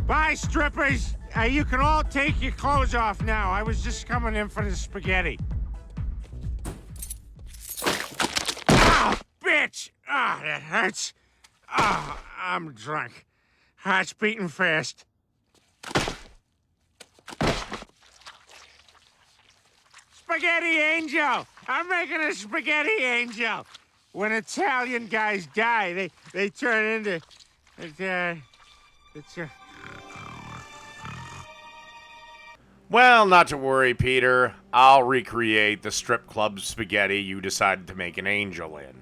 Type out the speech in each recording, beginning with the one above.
Bye, strippers. You can all take your clothes off now. I was just coming in for the spaghetti. Oh, bitch! Ah, oh, that hurts. Oh, I'm drunk. Heart's beating fast. Spaghetti angel! I'm making a spaghetti angel. When Italian guys die, they turn into... Well, not to worry, Peter. I'll recreate the strip club spaghetti you decided to make an angel in.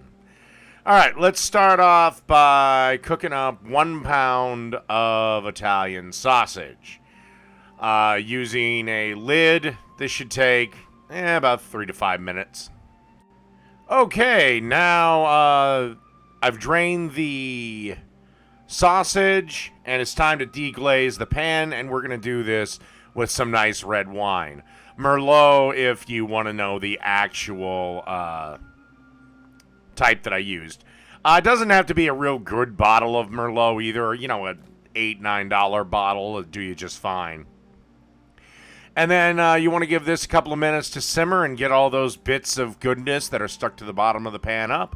Alright, let's start off by cooking up 1 pound of Italian sausage. Using a lid, this should take about 3 to 5 minutes. Okay, now I've drained the sausage, and it's time to deglaze the pan, and we're going to do this with some nice red wine. Merlot, if you want to know the actual type that I used. It doesn't have to be a real good bottle of Merlot either. You know, an $8, $9 bottle will do you just fine. And then you want to give this a couple of minutes to simmer and get all those bits of goodness that are stuck to the bottom of the pan up.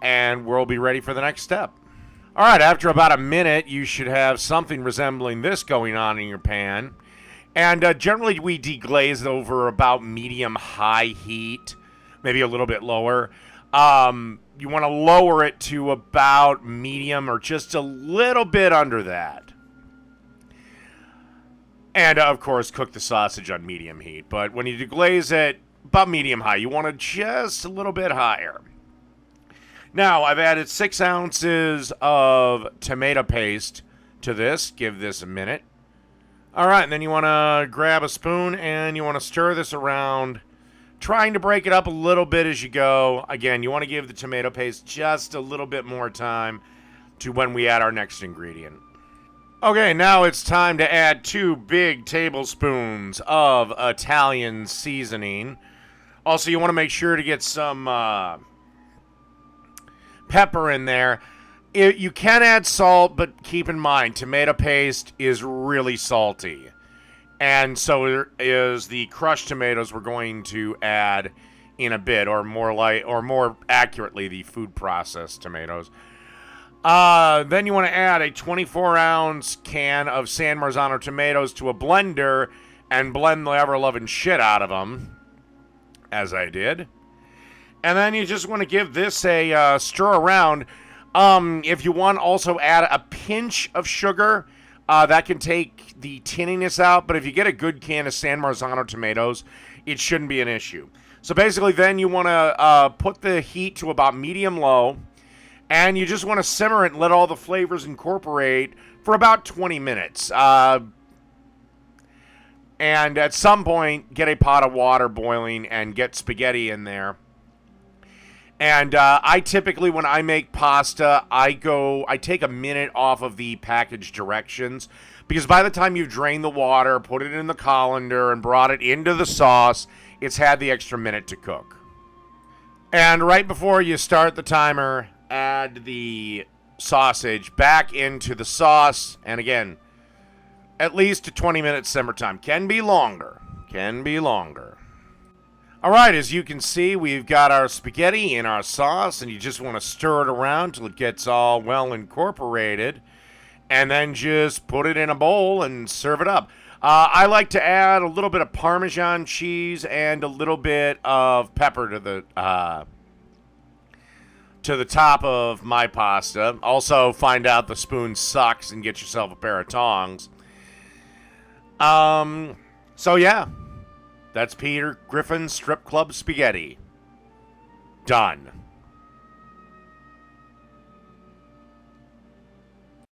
And we'll be ready for the next step. All right, after about a minute, you should have something resembling this going on in your pan. And generally, we deglaze over about medium-high heat, maybe a little bit lower. You want to lower it to about medium or just a little bit under that. And, of course, cook the sausage on medium heat. But when you deglaze it, about medium-high, you want it just a little bit higher. Now, I've added 6 ounces of tomato paste to this. Give this a minute. All right, and then you want to grab a spoon and you want to stir this around, trying to break it up a little bit as you go. Again, you want to give the tomato paste just a little bit more time to when we add our next ingredient. Okay, now it's time to add 2 big tablespoons of Italian seasoning. Also, you want to make sure to get some pepper in there. You can add salt, but keep in mind, tomato paste is really salty. And so is the crushed tomatoes we're going to add in a bit, or more accurately, the food processed tomatoes. Then you want to add a 24-ounce can of San Marzano tomatoes to a blender and blend the ever-loving shit out of them, as I did. And then you just want to give this a stir around. If you want, also add a pinch of sugar. That can take the tinniness out, but if you get a good can of San Marzano tomatoes, it shouldn't be an issue. So basically, then you want to put the heat to about medium-low, and you just want to simmer it and let all the flavors incorporate for about 20 minutes. And at some point, get a pot of water boiling and get spaghetti in there. And I typically, when I make pasta, I take a minute off of the package directions, because by the time you've drained the water, put it in the colander, and brought it into the sauce, it's had the extra minute to cook. And right before you start the timer, add the sausage back into the sauce, and again, at least a 20-minute simmer time. Can be longer. All right, as you can see, we've got our spaghetti in our sauce, and you just want to stir it around till it gets all well incorporated, and then just put it in a bowl and serve it up. I like to add a little bit of Parmesan cheese and a little bit of pepper to the top of my pasta. Also, find out the spoon sucks and get yourself a pair of tongs. So yeah. That's Peter Griffin's Strip Club Spaghetti. Done.